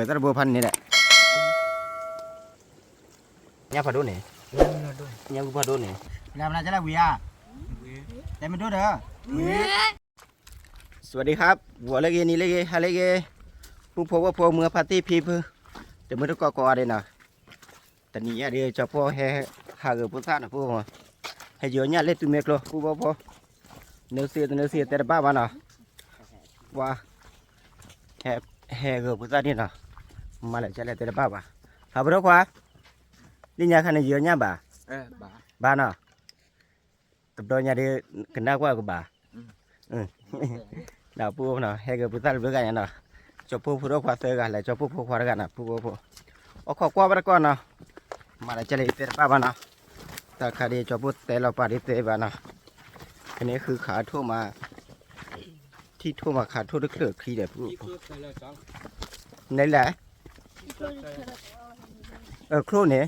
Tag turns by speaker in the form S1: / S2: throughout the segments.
S1: ตะบัวพันนี่แหละเนี่ยพอดูนี่เนี่ยพอดูนี่แล้วมันจะได้วิยาแต่ไม่ดูเด้อสวัสดีครับวัวเล็กนี่เล็กฮาเล็กผู้พบว่าพวกเมื่อปาร์ตี้พีเพื่อจะมือทุกกอเลยนะแต่นี่เดี๋ยวจะพอให้หาเกิดพุทธะนะพวกให้เยอะเนี่ยเล็กตุ้มเมกโลผู้พอเนื้อเสียแต่บ้าบ้านะว่าให้เกิดพุทธะนี่นะมาเลยจะเล็กแต่บ้าบ้าหาบริกว่านี่เนี่ยขนาดเยอะเนี่ยบ้านะตับโดนเนี่ยเดี๋ยวขึ้นหน้ากว่ากูบ้าดาวปูนะให้เกิดพุทธะรู้กันเนี่ยนะจบผู้รู้ความเสือกันเลยจบผู้ความรักกันนะผู้โอ้ขอกว่าไปก่อนนะมาเลยจะเลยเตะป้าบ้านะแต่คดีจบผู้เตะเราปาดิเตะบ้านะอันนี้คือขาทั่วมาที่ทั่วมาขาทั่วด้วยเครือขี้เด็ดผู้นี่แหละครูเนี่ย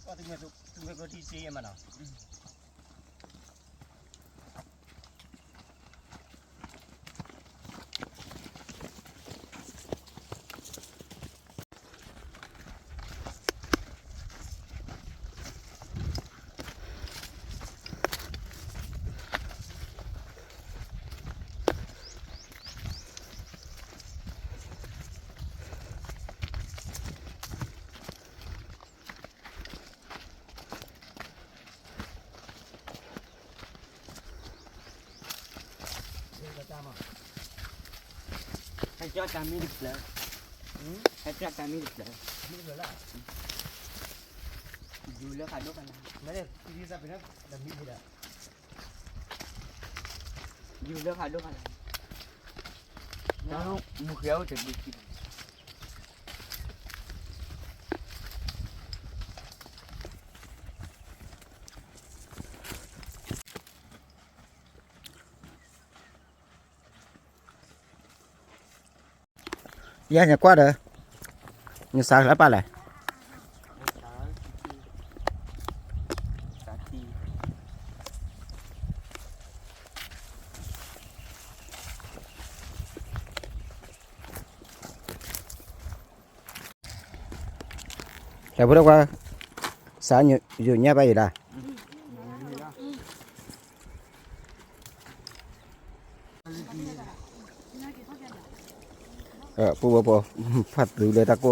S1: ก็ถึงเมื่อที่ซีมันเนาะให้เจ้าตามมีดิบเลยให้เจ้าตามมีดิบเลยมีดิบเลยอยู่เลือกขาดด้วยกันนะไม่ได้ที่จะเป็นนักดำมีดิบเลยอยู่เลือกขาดด้วยกันแล้วมุขเขียวจะดีกินya nhà qua rồi như sao lá ba này là bữa qua sáng nhiều nhà bay raปูผัดดูเลยตะโก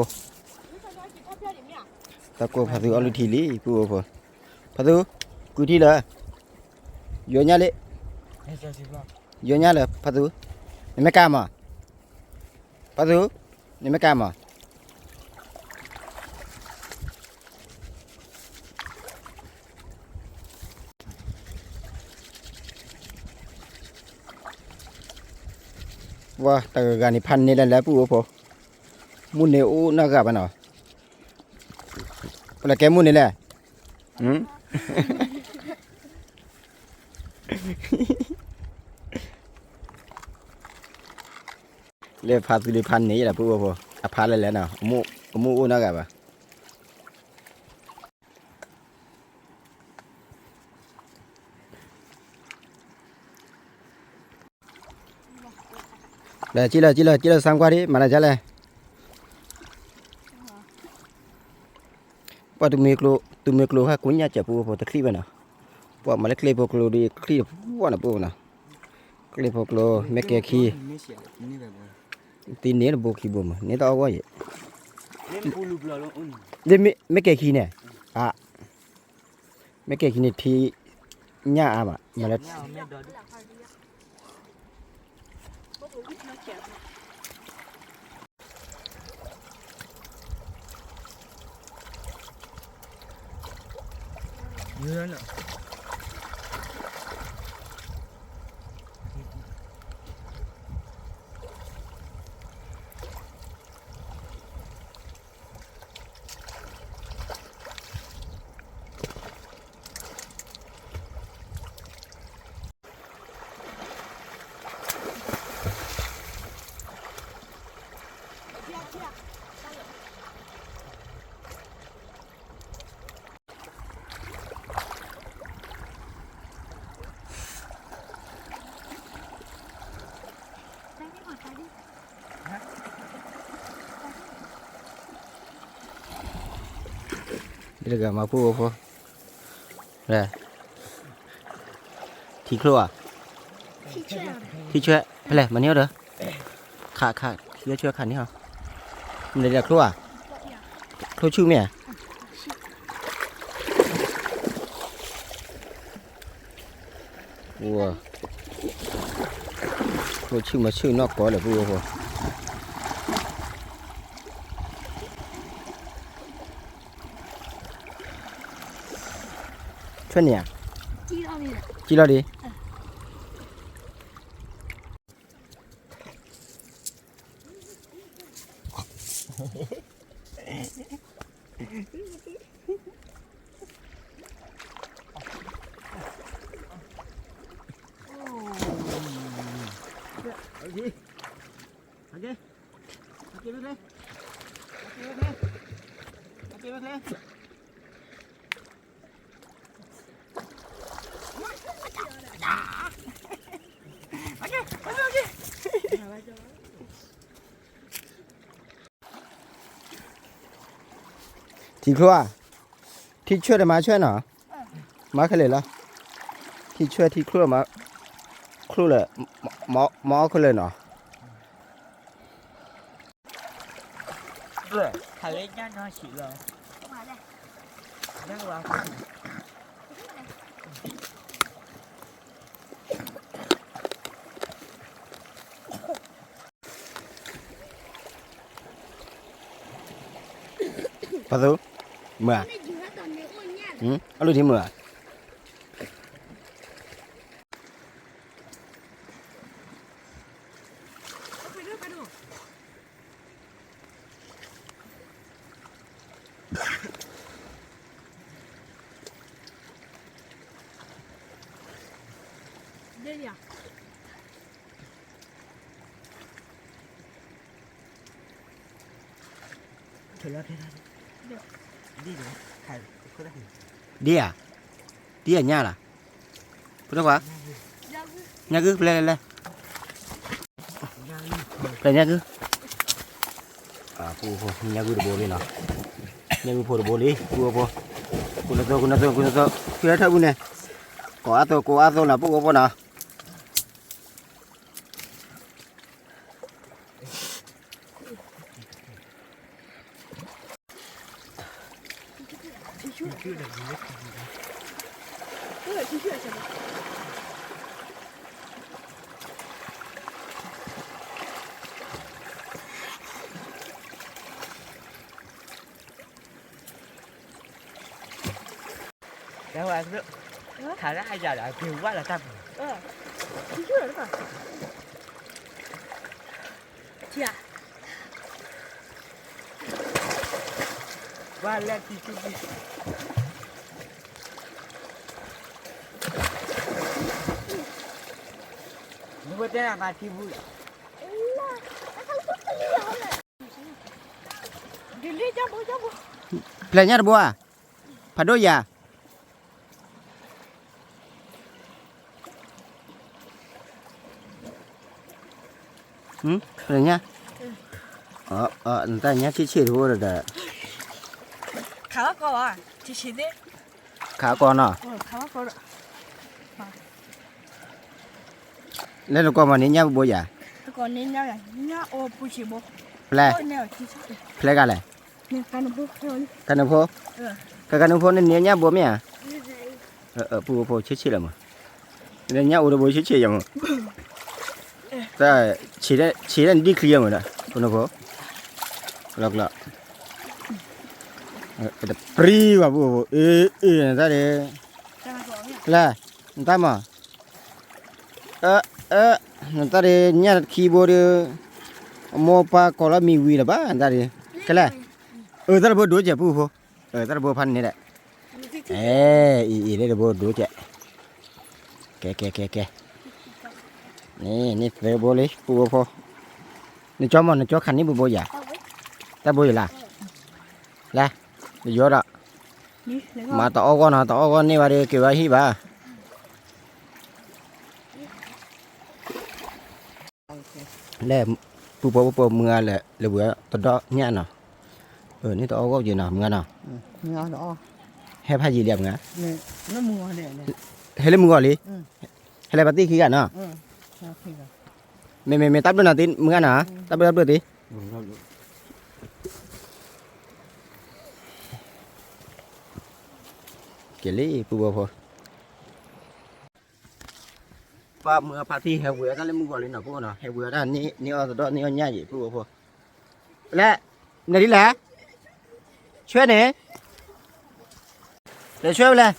S1: ผัดดูเอาลูทีลี่ปูผัดดูกูที่เลยเยอะเนี่ยเลยเยอะเนี่ยเลยผัดดูนี่ไม่กล้ามาผัดดูนี่ไม่กล้ามาว่าแต่การนี้พันนี่แหละปู่พ่อมุนเนี่ยโอ้น่ากลับมันเหรอเวลาแกมุนนี่แหละเรียกพันสิพันนี่แหละปู่พ่ออภันเลยแหละเนาะมูโอ้น่ากลับอ่ะเลยจีเลยสามกว่าดิมาเลยจ้ะเลยพอตุเมกลูฮะกุญญาจับปูพอตะคลีบนะพอมาเล็กคลีพวกลูดีคลีพวกน่ะปูนะคลีพวกลูเมกเกคีตีนี้นะปูคีบุมนี่ต่อว่าอย่างเดี๋ยวเมกเกคีเนี่ยเมกเกคีนี่ที่หญ้าอ่ะมาเลยเนื้อน่ะ Đây là mà phu phu. Đây. Thì khlo. Thì chưa. Đây mà nhiêu được. Khả chưa khả ní hả? Đây là khlo à? Khlo chữ mẹ. Wow. Khlo chữ mà chữ nó có là vui không? Chuyện nhỉ? Chỉ lo đi. Thì khlo à? Thì chưa để mà chưa nào? Má cái này là thì chưa thì khlo mà khlo là mỏ khlo nào?
S2: Rồi, thầy lên nhá nó chỉ rồi. Đang vào.
S1: Bắt đầu mưa. Alo thì mưa.
S3: Đây à?
S2: Thôi là thế này. Đi được. Thầy có đây.
S1: Đi à? Đi ở nhà là? Có đâu quá? Nhà cứ lên. Lên nhà cứ. À, phu nhà cứ được bố đi nào. Nhà cứ phu được bố đi. Phu. Kuna to. Phía thâu này. Có ado là phu nào.
S2: Đang vào nữa. Thả ra ai giờ đã kêu quá là tâm.
S3: Thì chưa được à? Chị à?
S2: Qua lên thì chú đi. Nhưng mà thế là mà thì vui.
S3: Đi cho bố.
S1: Lên nhà được bố à? Phải đôi à? Lên nha. Người ta nhá chỉ thôi rồi đấy.
S3: Khá có à? Chỉ đấy.
S1: Khá con à?
S3: Khá có rồi.
S1: Lên được con mà nhá bố à?
S3: Còn nên nhau nhá ô bố chỉ bố.
S1: Play. Play cái này. Cái nào phố? Cái nào phố nên nhá bố mẹ à? Bố chỉ là mà. Nên nhá bố chỉ là mà. Ta chỉ là đi kia mà đó. Cái nào phố? Lọc. Cái pri mà bố. Người ta đi. Là người ta mà. Người ta đi nhá keyboard mua pa cola miwi là ba người ta đi. Cái này. Ta là bố đuổi chạy bố. Ta là bố phan này đấy. Đây là bố đuổi chạy. Kệ. Nè về bố lấy bố. Nè cho khăn ní bố giả. Ta bố là. Là. Đi vô đó. Mà tao con này vào đây kêu ai hi bà. Lẹ bố mưa là bữa tao đó nhá nào. Này tao có gì nào mưa nào.
S2: Mưa đó.
S1: hai pha gì đẹp ngã
S2: nè nó mua nè nè
S1: hay lên mưa gọi đi
S2: ừ
S1: hay là bắt tí khí cả nó
S2: ừ sao khi nào
S1: mày tắp luôn nào tin mưa hả tắp được tí kiểu lý phù hợp và mưa pha thi heo vừa cái lên mưa gọi đi nào cô nào heo vừa đó ni ở đó ni ở nhà gì phù hợp lẽ này đi lẽ chơi nè để chơi lên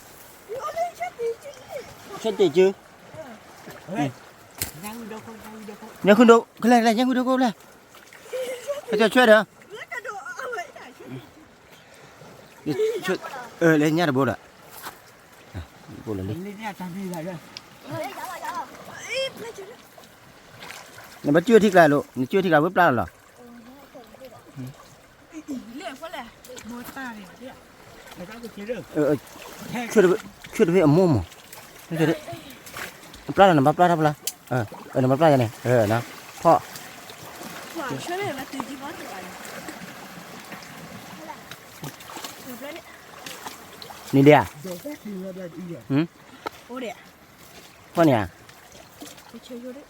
S1: chơi gì chứ
S2: nhang đâu không
S1: nhớ không đâu cái này nhớ không đâu cô này cái chơi chơi được đi chơi lên nhà được bố đã bố là đi
S2: lên nhà chăn đi lại đây
S1: nó bắt chưa thích lại luôn nó chưa thích lại bớt ra rồi
S3: Lẹ quá lẹ. Một ta này.
S2: người ta có chế được
S1: chưa được ở mồm mà cái đấy ra là nó bắt ra nó bắt ra này nó họ
S3: Wow, chơi này là từ gì bắt được anh?
S1: nhìn đi à
S2: rồi phép thì là đi
S3: Ô đẻ.
S1: con nhà
S3: Tôi chơi vô đấy.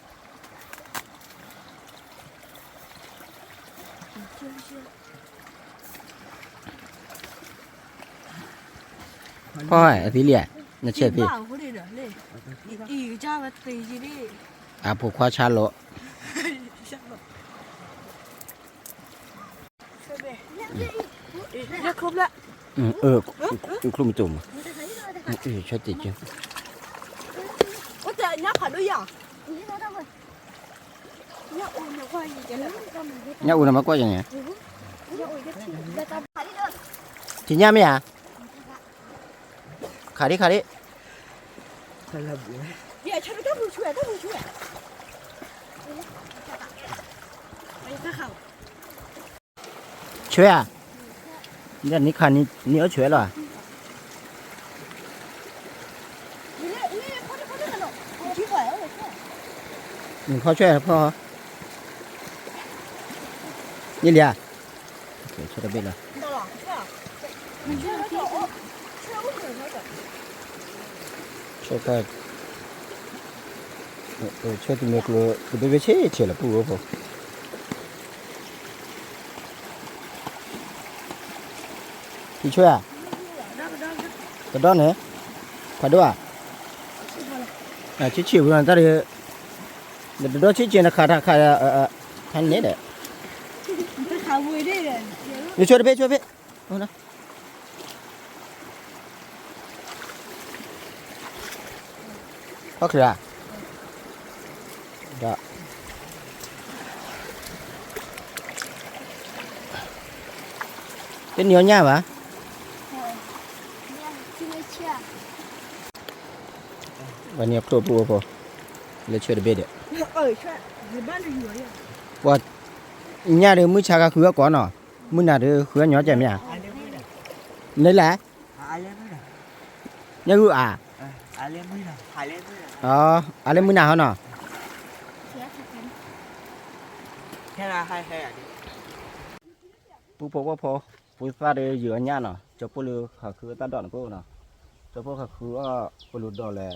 S3: Chưa.
S1: có hỏi tí lẻ nó chết thì
S3: Bảo có đi nữa lên. Ý cha mà tì gì đi.
S1: à phụ khoa cha lộ
S3: Ra không lạ.
S1: không tùm chết thì chứ
S3: Ủa trời nhắc hả đôi giờ? Nhắc ôn nhắc quay gì vậy?
S1: nhau nó mới qua vậy nhỉ thì nha mày à khá đi
S2: thật là bữa
S3: Dạ cho nó đắp một chuỗi. Mày ta khảo.
S1: chơi à giờ ní khăn ní ở chơi rồi mình khó chơi không như lìa okay, cho nó biết rồi cho cái cho tụi mình cứ đối với chế chỉ là phù hợp thì chơi à cái đó nữa phải đâu à chỉ chịu rồi ta đi đó chỉ chuyện là khai thành đấy đấy
S3: Ta khảo mùi đi rồi.
S1: đi chơi đi ô nào có kìa đó cái nhiều nha bà và nhiều tổ bùa bùa lấy chơi được biết đấy
S3: Chơi. Người bán được nhiều vậy.
S1: và nhà được mới cha cái khứa có nó mới nào được khứa nhỏ chém nhà
S2: ai lên mới này
S1: lấy lá
S2: ai lên mới này
S1: nhà gư à
S2: ai lên mới này ai lên mới này
S1: à lên mới nào hả nó
S2: thế là hay à
S1: bố bố ra đây giữa nhà nó cho bố lưu khả khứa ta đòn bố nó cho bố khả khứa bố lưu đòn là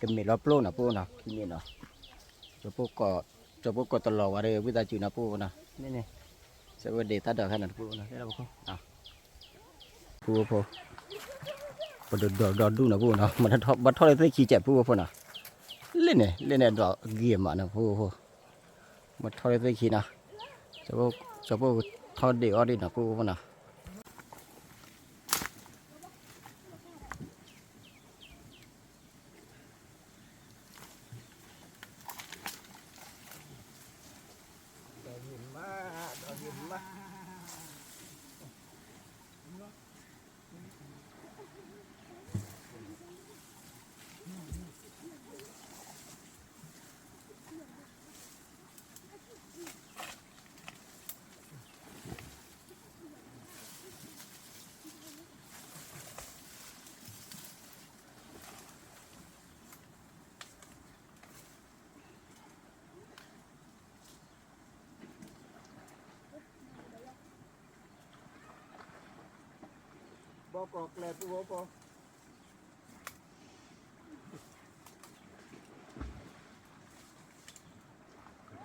S1: cái mệt lóp lô nó bố nó khi mệt nó cho bố có tờ lò vào đây với ta chịu nó bố nó này sẽ để ta đòn hay là bố nó thế là bố không à bố đòn đu nó bố nó mà nó bắt thôi tới khi chạy bố nó lên này đỏ ghiểm mà nó bố mà thôi tới khi nào cho bố thôi để ở đây nó bố nó บอกกรอกเลยปูโป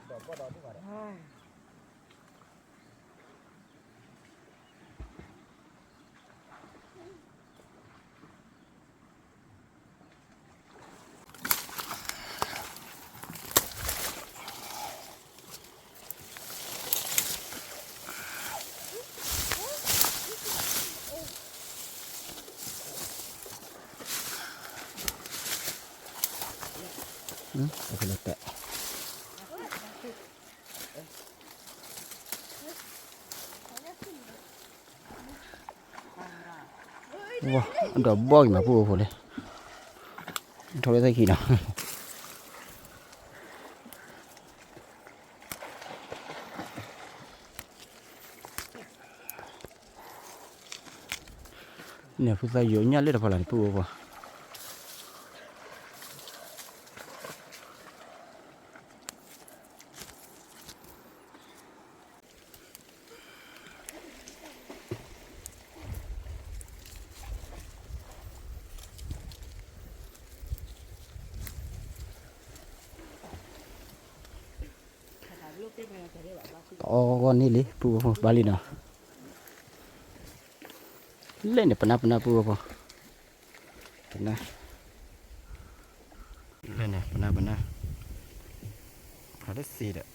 S1: ดอกก็ดอกที่ว่า โอเคแล้วแต่ว้าอันดอกบ่อยมาพูดพูดเลยโทรศัพท์กี่เนาะเนี่ยพูดใส่เยอะเนี่ยเลยแต่พอหลังพูดพูดอ๋อวันนี้เลยพูดพูดบาลีเนาะเล่นเนี่ยปนับพูดพูดนะเล่นเนี่ยปนับada sih dah.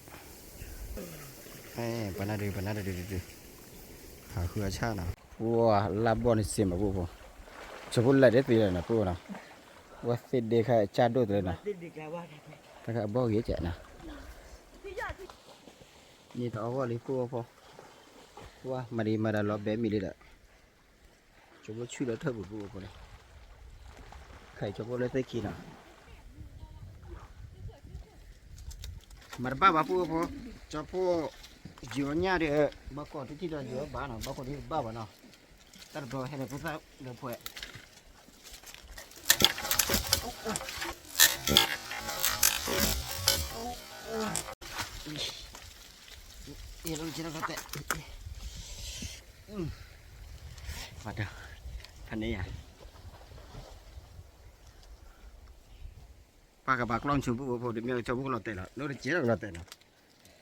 S1: Pernah ada. Aku aja na. Wah, labon isi mah bu. Cepul lah dia tu na bu na. Wah, sedih kaya cado tu na. Tak kaya bau gitu na. Ni tak awal lipu apa. Wah, mari lobe mili dah. Coba cuci dah tu bu apa ni. Kaya coba lihat lagi na. Marba bapu apa? Coba jualnya dia bakal tu tidak jual bana, bakal dia bawa na. Terus hendak pusat lepas. Ini lu cina kata. Waduh, panen ya. Pakai baklon cubu apa dia cubu lote lah, lu cina lote lah.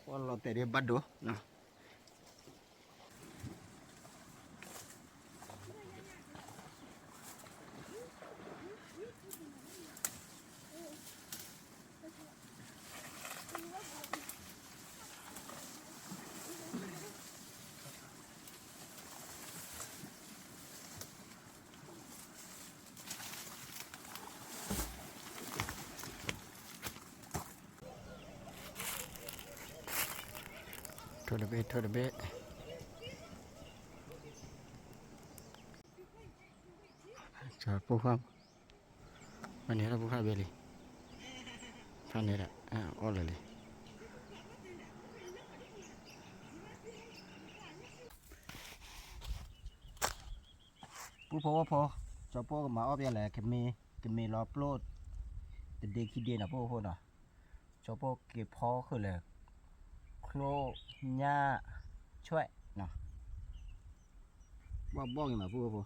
S1: Kalau lote dia bado, nah. Thôi được biết. Chờ phụ không? Anh này là phụ không biết đi. Phan này là ô lại đi. Phụ cho phụ mà ở bên này cái mì lò plot. Từ đây khi đi là phụ nè. Cho phụ cái phó khởi là khô nha chuối nè. Bao nhiêu mà phụ.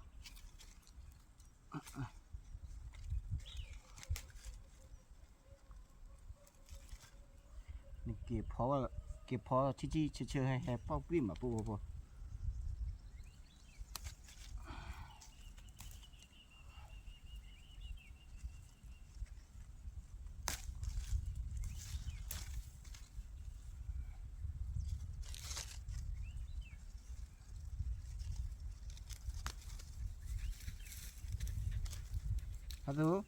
S1: Kịp phó chi chơi hay bao pin mà phụ. Satu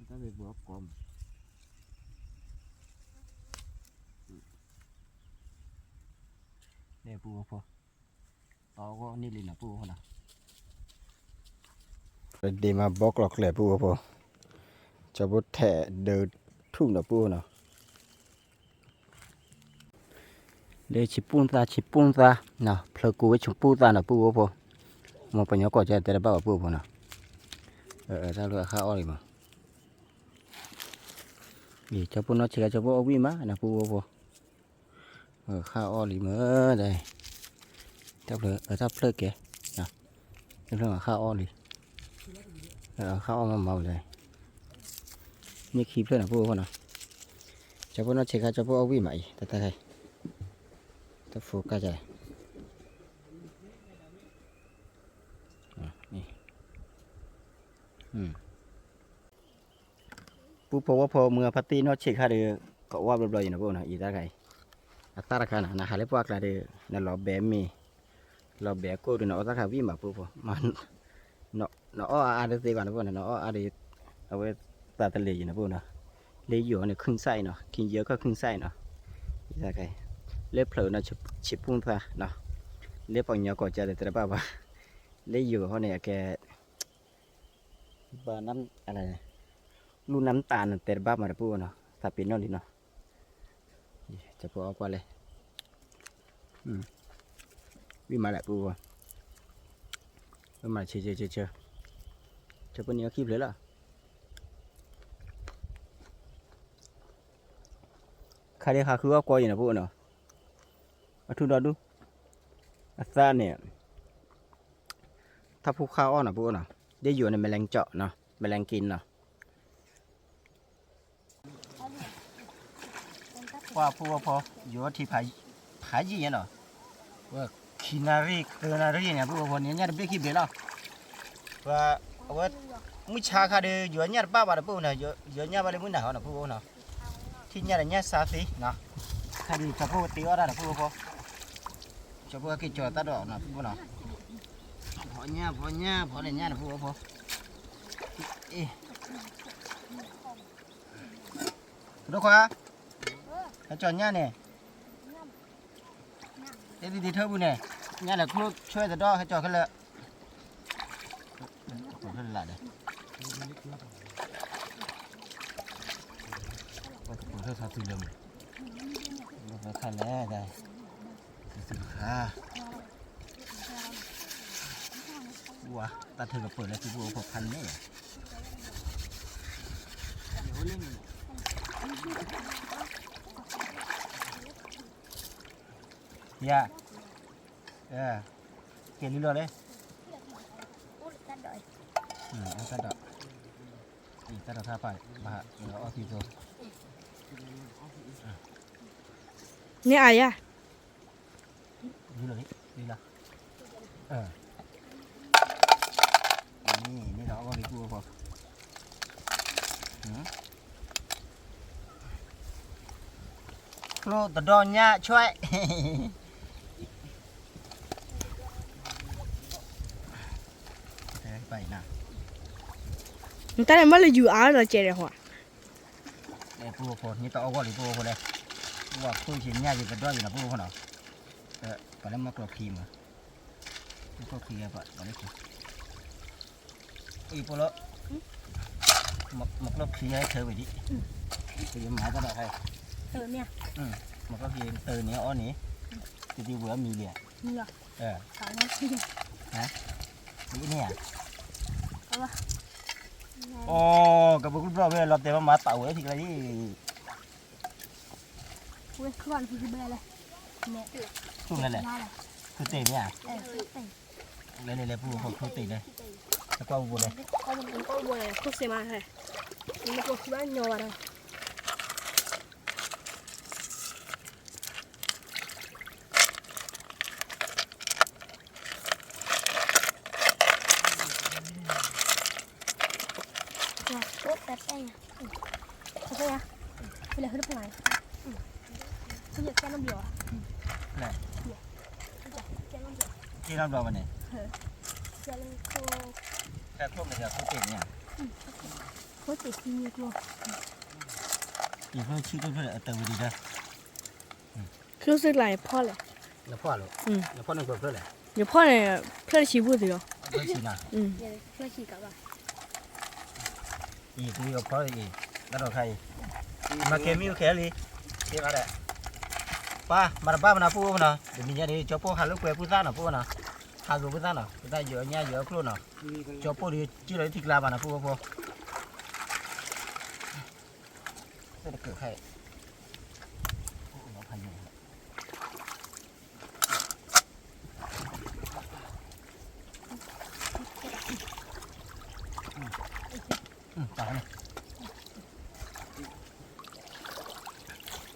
S1: kita buat kom. Đây pu apa? Tahu kok ni lina pu mana? Di ma bok lok le pu apa? cho bút thẻ đờ thùng đập bùa nào để chỉ bún ra nào phơi cú với chúng bún ra nào bùa bùa một phần nhỏ cỏ chơi để bảo bùa nào ra lựa khao rồi mà vì cho bún nó chỉ là cho bùa vi má nào bùa khao rồi mà đây thắp lửa kìa nào thắp lửa khao rồi khao màu đây như khi lên là bùa nào cho bún nó chỉ là cho bùa vi mày ta đây ta phụ cái nàyปูพอเมื่อพัตตีนอเช็คหาเดือก็ว่าบลอยๆนะพวกนะอีตาไก่ตาละกันนะหาเล็บว่ากันเดือนั่นหล่อแบมีหล่อแบกูดูนะตาข้าวิ่งมาปูพอมันเนาะอาเดตีกันนะพวกนะเนาะอาเดเอาไว้ตาทะเลนะพวกนะเลยอยู่เนี่ยครึ่งไส้เนาะกินเยอะก็ครึ่งไส้เนาะอีตาไก่เล็บเผลอนะชิบปุ้งซะเนาะเล็บปองเงาก่อจะแต่บ้าเลยอยู่เขาเนี่ยแกบ้าน้ำอะไรลูน้ำตาลแต่บ้ามาพูดเนาะถ้าเป็นนอนดีเนาะจะพอเอาไปเลยวิ่งมาแหละปูวิ่งมาเชื่อจะเป็นเนื้อคลิปเลยล่ะใครได้ขาคือว่ากลัวอยู่นะพูดเนาะมาทุนดอดูอาซาเนี่ยถ้าผู้ข้าวอ่อนนะพูดเนาะได้อยู่ในแมลงเจาะเนาะแมลงกินเนาะว่าพูดว่าพออยู่ที่ผายี่เนาะว่าคินารีเตนารีเนี่ยพูดว่าพอเนี่ยเนี่ยเด็กขี้เบี้ยแล้วว่าว่ามื้อเช้าค่ะเดี๋ยวอยู่เนี่ยป้าบ้านพูดเนี่ยอยู่เนี่ยบ้านมื้อหนาวเนาะพูดว่าเนาะที่เนี่ยเนี่ยซาซีเนาะค่ะดีจะพูดตีว่าได้พูดว่าพอจะพูดกี่จอดตาดอกเนาะพูดว่าเนาะพอเนี่ยพอเลยเนี่ยพูดว่าพอทุกคนให้จอดเนี่ยเนี่ยเดี๋ยวดีๆเธอบุญเนี่ยเนี่ยแหละครูช่วยแต่ดอกให้จอดขึ้นเลยจอดขึ้นละเด้อเธอทำตื่นเลยไปขันแล้วได้ตื่นขาว้าตาเธอก็เปิดแล้วที่บัวพอพันเนี่ยdạ kìa đi luôn đấy ăn cắt đậu thì cắt đậu tha phải bà nó thì rồi
S3: nghe ai à
S1: đi rồi đi làนี่เราก็ดีกว่าพอโลตะดอนเนี่ยช่วยไปนะ
S3: người ta mới là dự án rồi chơi rồi hả
S1: đểปูพอนี่ต่อก็หรือปูพอเลยว่าคุยเสียงเนี่ยอยู่ตะดอนอยู่นะปูพอเนาะไปแล้วมากรอกครีมอ่ะก็ครีมอ่ะไปเลยอีปูละมากรอกครีมให้เธอไปดิครีมหมาตลอดให้
S3: เนี่ย
S1: มันก็คือตื่นเนี้ยอ้อนี้ที่เวือมีเลย
S3: ขาวนี่
S1: ฮะนี่เนี่ย
S3: เอาวะ
S1: โอ้กับพวกเราเวลาเราเตะมาเต่าไอ้ที่ไรนี่
S3: เว้ยขวานคือเบลเลยเนี่ย
S1: ทุ่งนั่นแหละคือเตะเนี่ยเลยพูดเขาเตะเลยแล้วก็บัวเลย
S3: ก็บัวเลยคุกเสียมาเลยมันก็คิดว่าโยนเลย
S4: tốt đẹp đây nè ok à bây giờ hơi nước này bây giờ cho nó biểu
S1: này khi năm đầu này
S4: cho lên cô
S1: theo thuốc này là thuốc tiền nhỉ
S4: có thể như luôn
S1: thì thôi chứ tôi phải từ đi đây
S3: รู้สึกไหลพ่อเลย
S1: แล้วพ่อหรอแล้วพ่อนึกว่าเพื่อนแหละ
S3: เดี๋ยวพ่อเนี่ยเพื่อนชี้พูดสิเหรอ
S1: เพื่อนชี้นะ
S4: giờ cho chị cả vào
S1: อีกนี่ก็พออีกแล้วเราใครมาเกมิวแค่ลีเกี่ยวอะไรป้ามาบ้ามันนะพูดนะเดี๋ยวมีอย่างนี้จอปูหาลูกเกลือพูดซ่านะพูดนะหาลูกพูดซ่านะพูดซ่าเยอะเนี่ยเยอะครูนะจอปูดีจีเลยทิ้งลาบานะพูดพูดจะเกิดใครเราพันอยู่ต่อเลย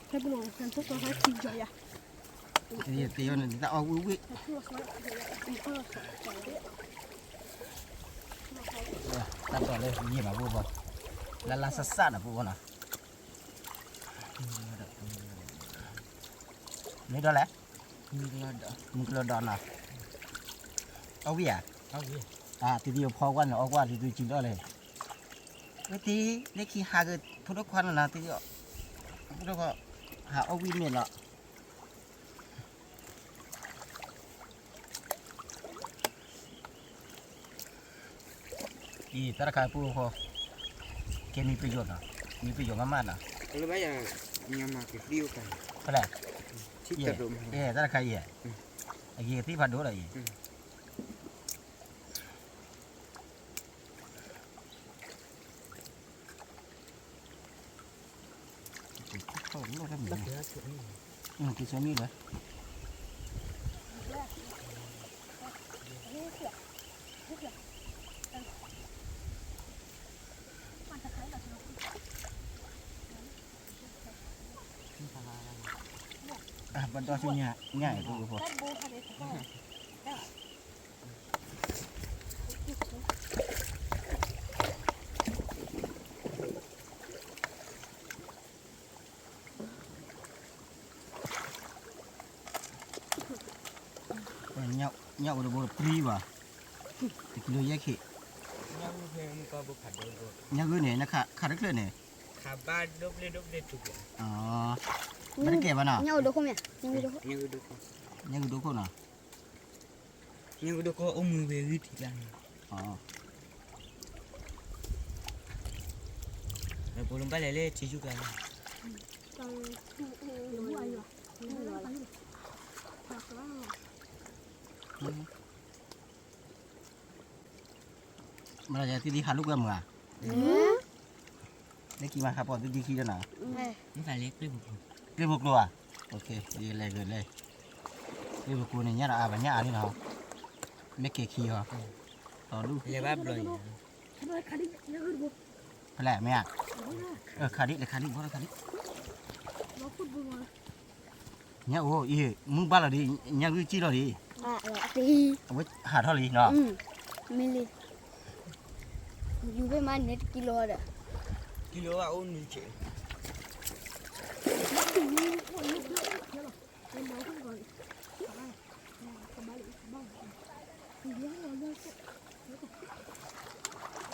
S4: ให้บุญหลวงฉันทุกคนให้ทีเดียวอย่า
S1: ตีมันจะเอาวิ
S4: ทุกคน
S1: ตัดต่อเลยยี่มาพูดบ่แล้วลาซ่านะพูดนะนี่ด้วยแหละมึงกระดอนนะเอาวิ่งทีเดียวพอวันออกว่าทีเดียวจริงด้วยเลยวิธีเล็กขี้หาเกิดพุทธควันนะทีเดียวแล้วก็หาเอาวิ่งเนี่ยละอีตระการพูดพอแกมีประโยชน์นะมีประโยชน์มากๆนะ
S2: Kalau banyak yang makan frio kan.
S1: เท่าไหร่
S2: Cita dong.
S1: ตระการเย่ไอ้เย่ที่พัดดูอะไรเขาไม่รู้ทำยังไงกินเช้ามีเลยบรรดาช่วยง่ายพูดพอnhau udah boleh pri bah, kilo ya ki.
S2: Yang muka buka dulu.
S1: Nhau gue nih, nak karet le nih.
S2: Kabar double tu.
S1: Oh, berapa mana?
S4: nhau được không nhỉ? Nhau được.
S1: Nhau udah kok na?
S2: Yang udah kau beri tiga.
S1: Oh,
S2: belum balik le cicu kan.
S1: mana jadi di halus gak mah? Ini gimana kapal itu di kiri na?
S2: Ini balik le buku.
S1: Ribut lu ah? Oke, di le. Ribut ku ni nyara apa nyara ni nah? Make kiri ha? Tahu?
S2: Lewat belum.
S1: Pelak mea? Kadi boleh kadi. Nya oh iya, mung bala di nya gue ciro di.
S4: Thì
S1: Với hạt thôi đi nó.
S4: mili. Dù với mai net kilo đó.
S2: Kilo aku ni cik.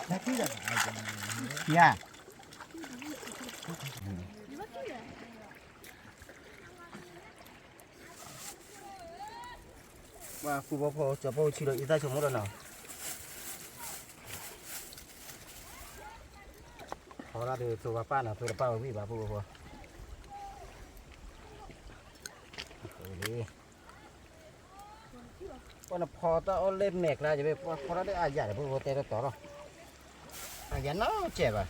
S2: Tapi dah aja.
S1: Iya. Wah, aku bawa coba ciro kita semua dah nak. Orang di tu apa nak tu apa lebih bapak bapak. Ini. Kalau pota oleh mek lah jadi pota dia ajar bapak terus toro. Ajar nak ceba.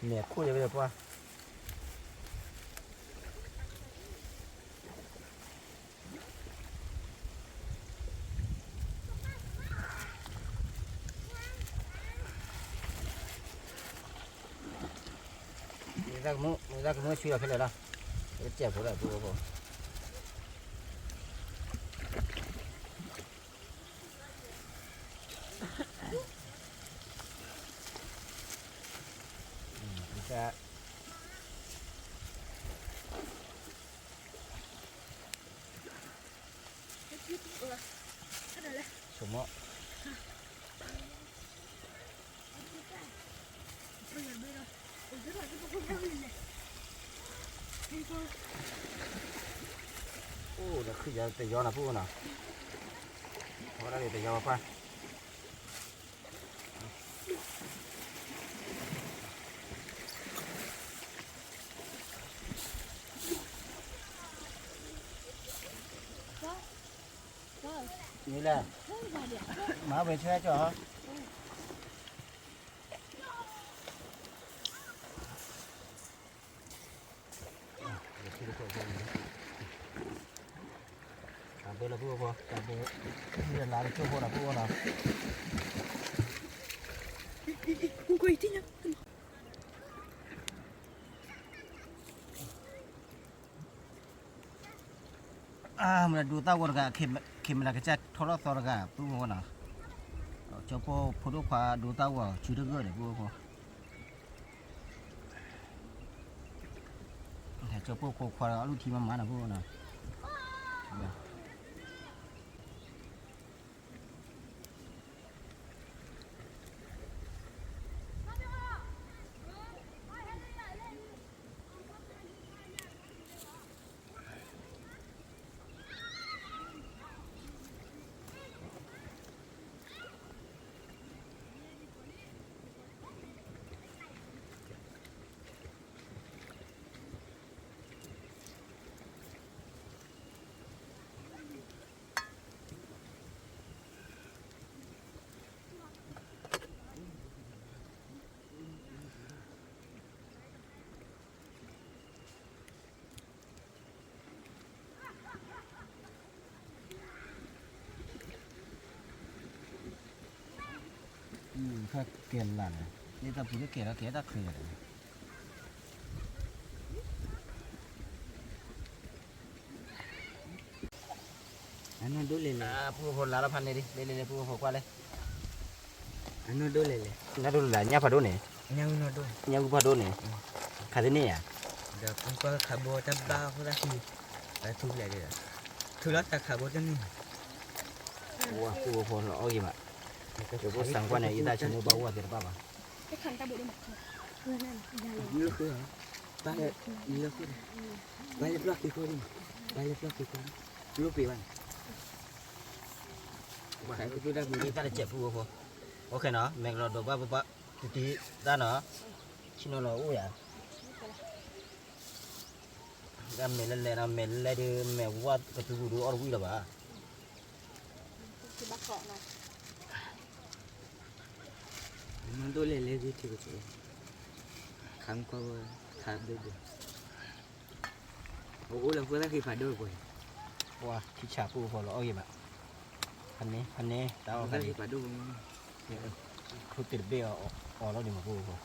S1: Mek ku jadi bapak. Người ta cũng suy là cái này đâu, cái chè của lại bùa bùa. Bisa. Semua. Udah kerja terjauh nak pun nak. Orang ni terjauh apa? นี่แหละมาไปช่วยจ่อเบอร์ละพวกพอจับเบอร์เรียนร้านช่วยพวกเราพวกเรา
S3: Un coitinho.
S1: มันดูตาวร์กะเข็มละก็จะทอร์ทอร์กะพวกเราเจ้าพ่อพูดว่าดูตาวร์ชื่อเรื่องเลยพวกเขาแต่เจ้าพ่อควาลูกทีมมานะพวกเราถ้าเกลียนหลังนี่ถ้าพูดเกลียนแล้วเกลียนตะเคลียร์อันนั้นดูเลยผู้คนละพันเลยดิเลยผู้คนกว่าเลยอันนั้นดูเลยนั่นดูเลยเนี่ยพอดูเนี่ยเนี่ยพอดูเนี่ยขาดนี่อ่ะ
S2: Dah pun khabor tabah aku dah ni. Tu lah dia. Tu lah tak khabor tu ni.
S1: 哇，ผู้คนละอ้อยมาเดี๋ยวพวกสั่งว่าเนี่ยอีตาชิโนบ้าว่าเดี๋ยวป้าป่ะ
S4: ไอ้ขันตาบุญได้ไหมเพื่อนนั่นยาเลย
S2: Ni ke? Balik, ni ke? Balik pula ke kau ni. Balik pula ke kau. Lu pi bang.
S1: ใครก็ดูได้มีตาเจ็บผู้คนโอเคเนาะแม่เราดูบ้าปุ๊บทีด้านเนาะชิโนเราอู้ยก็เมลเลยนะเมลเลยดิเมลว่าก็จะดูออร์วิลบ้า
S4: คือบักเกาะเนาะ
S2: Memang tu lele je tu tu. Kham kau kham tu tu. Oh lah kau dah kira pada kau.
S1: ว่าที่ชาผู้คนละอ้อยมาพันนี้ตา
S2: Kau
S1: พัน
S2: dah
S1: นี้
S2: kira pada kau.
S1: คุติดเบี้ยออกแล้วดิมาผู้คน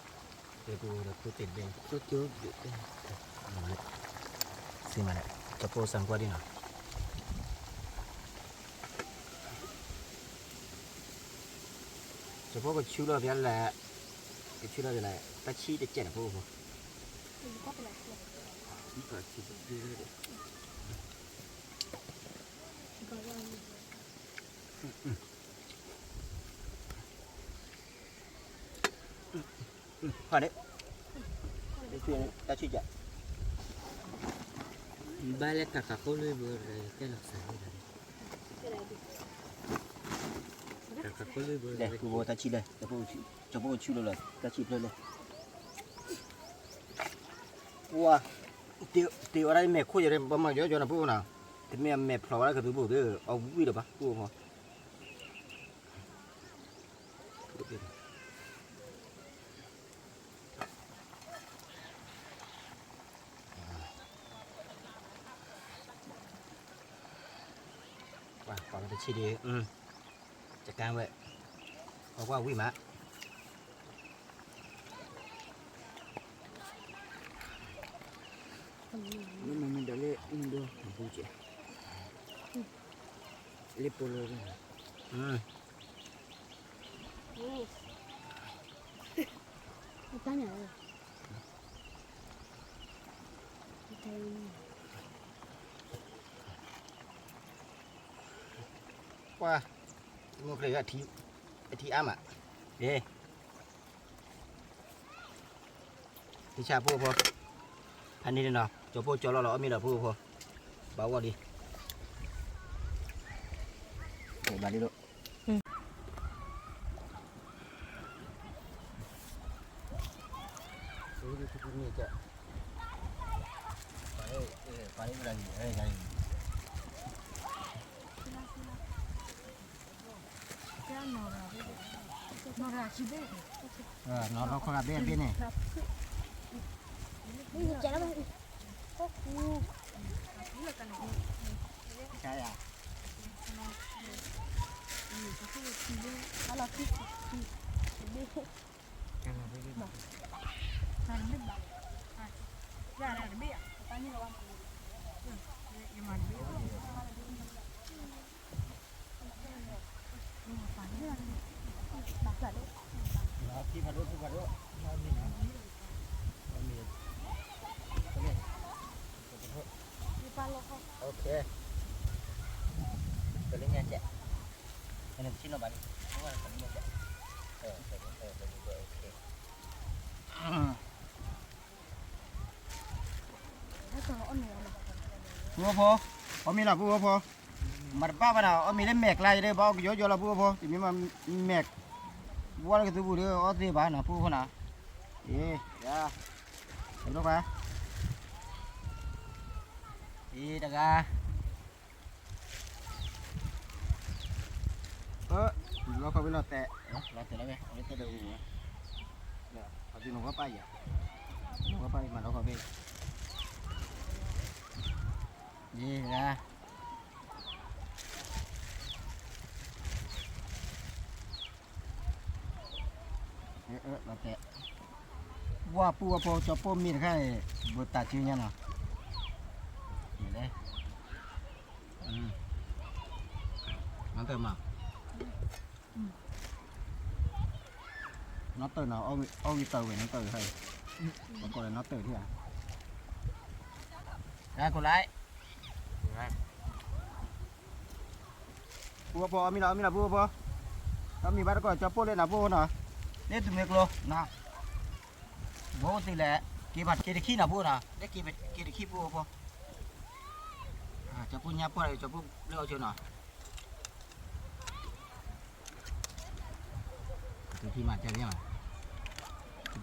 S1: เดี๋ยวกูจะคุติดเบี้ย
S2: Kau tu.
S1: มาเลยสิมาเลยจะโพสังกัดดินะจะโพก็ชิวแล้วเดี๋ยวแหละก็ชิวแล้วเดี๋ยวแหละตาชี้จะเจ็บนะผู้คน
S4: ก็เป็นอะไรเนี่ย
S2: Ni kau tu dia.
S4: ก็ว่า
S1: พอเด็กได้ช่วยตาชี้จะ
S2: Balik kakak kau lu berkelak sana.
S4: เป็นอะไรดิ
S2: Kakak kau lu
S1: เดี๋ยว
S2: ber.
S1: กูโบตาชี้เลยจะโพชิวแล้วตาชี้เลยว้าตีอะไรแม่คุยอะไรบ้างมาเยอะๆนะผู้น่ะแต่แม่พลอยอะไรก็ดูบุตรเอาวิ่งหรือเปล่าผู้คนว่าก่อนจะชี้ดีจัดการไว้เอาว่าวิ่งมา
S2: Ni memang dah le ni dua bujuk. Le polo ni.
S4: โอ้ไม่ตั้งอย่างเลยใจ
S1: ว่ามึงเคยกับทีอ้ำอ่ะเด้ที่ชาพูดพอพันนี้เนาะจอพูดจอเรามีเหรอพูดพอเบาว่าดีโอ้บาดีลูกนี่ทุกนี่จะไปอะไรเอ้ยไง nó không gặp bên này
S4: đi chạy nó đi
S1: cái à
S4: nó là đi
S1: khi vào đó ok cái lên nha chị cái này xin nó bạn không phải cái này bùa phô ông mi là bùa phô mặt ba bạn nào ông mi lên mẹc lại đây bao cái gió là bùa phô thì mà mẹc bùa cái thứ bùa đấy ở đây bạn nào bùa phô nào đi ra đâu phải đi đâu ra nó không biết lọt tệ đó đây lấy tệ đầu nè ở đây nó có bay à nó có bay mà nó có về đi ra lọt tệ qua pu cho pu mi cái bột tạt chiu nha nào đây nó từ mà nó từ nào ông đi từ về nó từ hay còn là nó từ thế à ra cô lại bùa bò mi là bùa bò nó mi bắt có cho bùa lên là bùa nè lên từ miệng luôn nào bùa thì lẹ kỳ bát kỳ khi nào bùa nè để kỳ khi bùa bò cho bùa nháp bùa này cho bùa leo chưa nè từ khi mà chơi nhá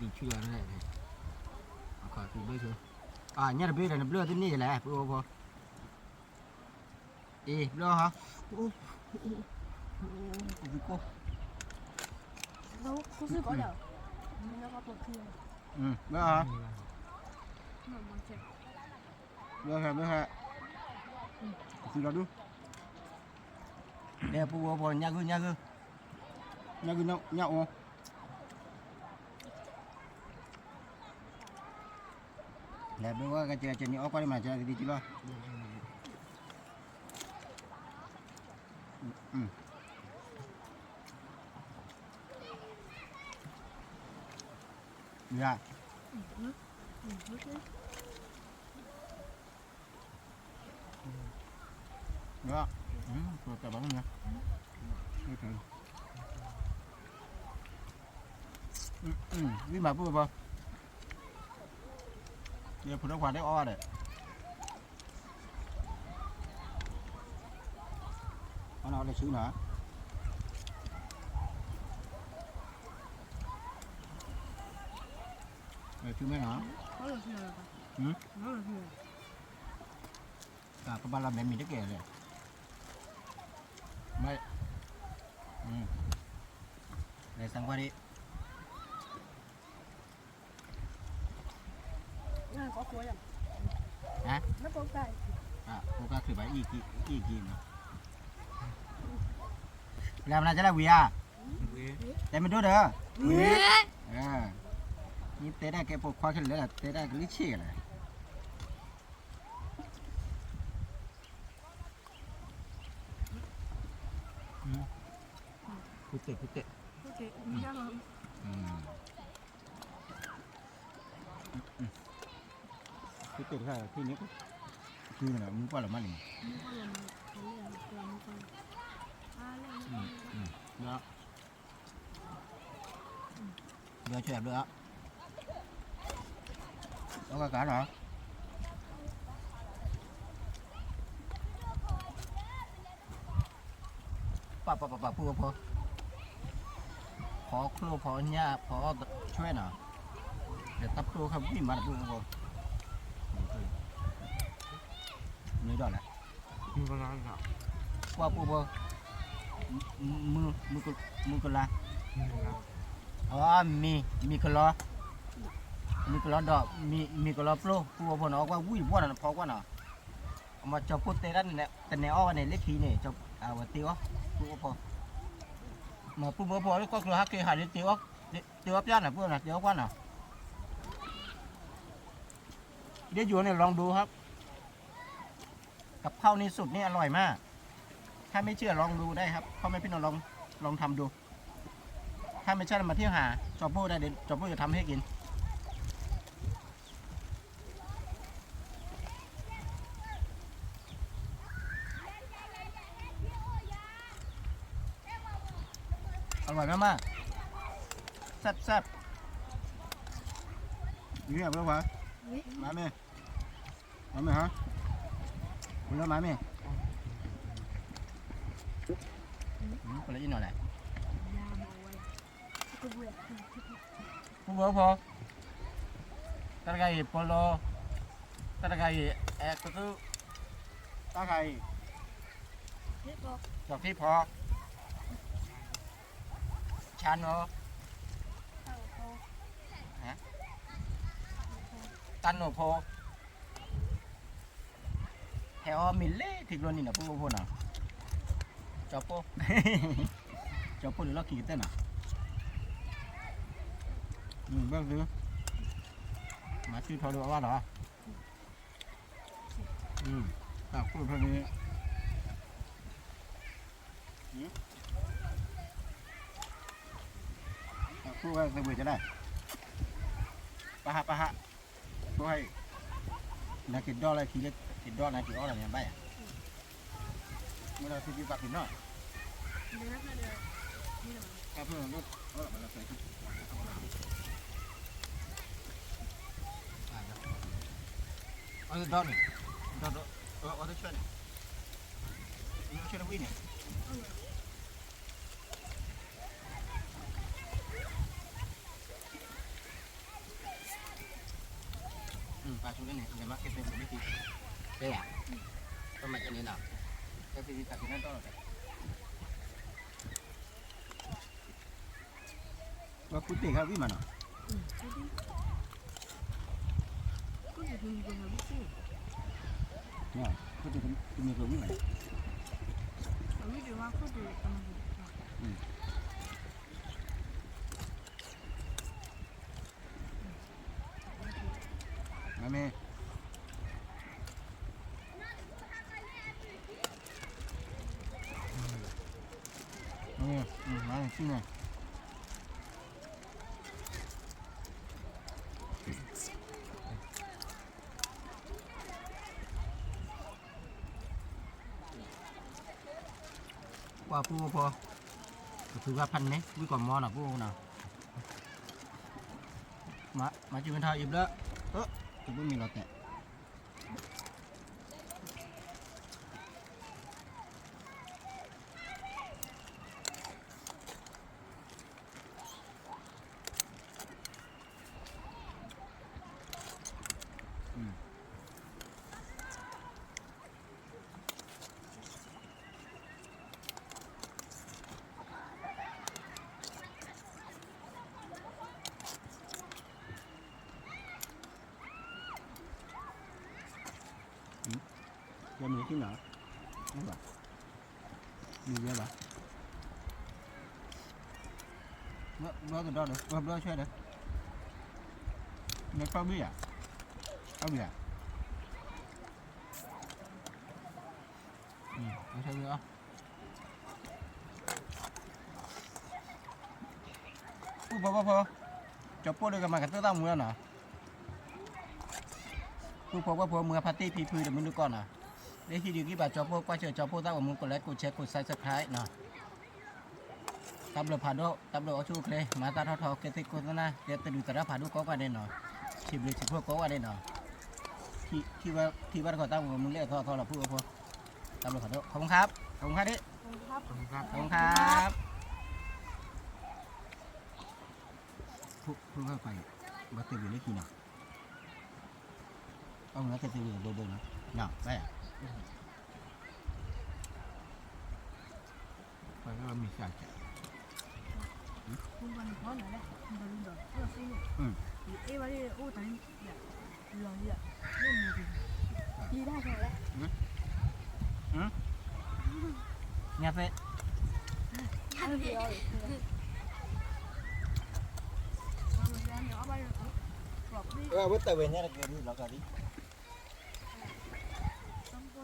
S1: thì chưa nó này khỏi thì bây giờ nhớ là bây giờ nó blur thế này là blur không đi blur hả cô
S4: đâu có sự có đâu nó có tuột kia
S1: blur hả blur hả thì đó đúng đây blur nha gư nhậu không là bây giờ cái chuyện nhỏ qua đi mà chơi đi chứ lo dạ đó rồi cả bắn nha vì mà bữa bữa giờ phụ nữ hoàn đấy o đấy nó là chữ nữa rồi chữ mấy hả cả các bạn làm mềm mình đấy kìa này mấy để sang qua đi
S4: có cuối à
S1: hả
S4: nó có cái
S1: cô ca khử bái y mà làm nào cho là quỷ à để mình đốt được như thế này cái bộ khoa cái là thế này cái lý chi này Phút tệ là khi nhất khi là muốn qua là mắt này đó giờ cho đẹp nữa đó cả rồi pa pu phó kêu phó nhà phóช่วยหน่อยเดี๋ยวตับตัวครับนี่มาดูครับนี่ดอกแหละ
S2: มีเวลาแล้ว
S1: qua pu มือกุลาอ๋อมีกุลามีกุลาดอกมีกุลาโปรผู้พอนออกว่าวุ้ยบ้านพอกว่าน่ะมาจบพุทธเตรันเนี่ยแต่เนี่ยอ้อเนี่ยเล็กทีเนี่ยจบวัดตีวะผู้พอมาผู้พอแล้วก็คือฮักเกหาเตีวะตีวะย่านน่ะผู้น่ะตีวะกว่าน่ะเดี๋ยวอยู่เนี่ยลองดูครับกับข้าวนี่สุดนี่อร่อยมากถ้าไม่เชื่อลองดูได้ครับพ่อแม่พี่น้องลองทำดูถ้าไม่ใช่มาเที่ยวหาจอบโบ้ได้เดี๋ยวจอบโบ้จะทำให้กินอร่อยมากๆแซ่บๆนี่แบบว่ามาไหมฮะคุณเลิกมาไหมคนละอีกหน่อยแหละผู้บัวพอตะไคร้โปโลตะไคร้ก็คือตะไคร้ดอกที่พอชานโนตันโนโพแถวมิลเล่ที่กรณีน่ะผู้บัวพอน่ะจอปโปจอปโปหรือล็อกกี้เต้นอ่ะบ้างซื้อมาชื่อเขาดูว่าเหรอพูดเท่านี้พูดว่าจะเบื่อจะได้ปะฮะพูดให้นักกินดอลอะไรขี้เล็กกินดอลนักกินอ้ออะไรเนี่ยไปเมื่อเราที่ดีกว่ากินน้อยครับเพื่อนรถมันละใส่ขึ้นเอาดอลนี่ดอลเอาตัวช่วยนี่ช่วยวิ่งเนี่ยปลาชุดนี้เนี่ยเดี๋ยวมาเก็บเป็นไม่ทีได้อ่ะก็มาจากนี้หน่อยก็คือจากที่นั่นต้องว่าคุณตีครับวิ่งมาหน่อยเนี่ยคุณตีคุณมีตัววิ่งมามาเมย์มาชิมเลยว่าผู้พอถือว่าพันนี้วิ่งก่อนมอน่ะผู้น่ะมาจิ้มเป็นทาอีกแล้วจะไม่มีเราแตะยังมีที่ไหนไม่หรอมีเยอะหรอเราจะได้เลยเราช่วยเลยในข้าวบี้อ่ะข้าวบี้อ่ะไม่ใช่เยอะพอจะพูดด้วยกันมากันตั้งมือหน่ะผู้พบว่าพอเมื่อพาร์ตี้พีพีเดี๋ยวมึงดูก่อนนะได้ที่ดีกี่บาทจอพวกว่าเจอจอพวกตั้งว่ามึงกดไลค์กดแชร์กดซับสไครต์นะตำรวจผ่านด้วยตำรวจเอาชูเคลมาตาทอเกติกุนนะเดี๋ยวจะดูแต่ละผ่านด้วยก็ว่าได้หน่อยชิบเลยชิบพวกก็ว่าได้หน่อยที่ว่าเขาตั้งว่ามึงเรียกทอเราพูดว่าพอตำรวจผ่านด้วยขอบคุณครับขอบคุณครับดิขอบคุณครับพูดเข้าไปบัตรอยู่ในกี่หน่อยเอาเงินเก็บอยู่เบอร์นะเนาะได้ phải là mình xài
S3: không cần khó nữa đấy không cần được rất là xinh
S1: ừ
S3: thì em vào đây ô thấy lò gì ạ đây là gì
S4: đi ra rồi đấy
S1: ừ nhà phê
S4: ăn gì rồi
S3: mình sẽ nhỏ bay được gọt đi
S1: bữa tới bên nhà là cái gì đó cả đi
S3: xong cô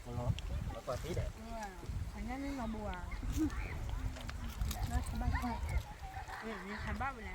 S1: cô lo nó qua tí đấy
S3: thành ra nên là bùa
S4: nó sẽ bay qua
S3: thành bác này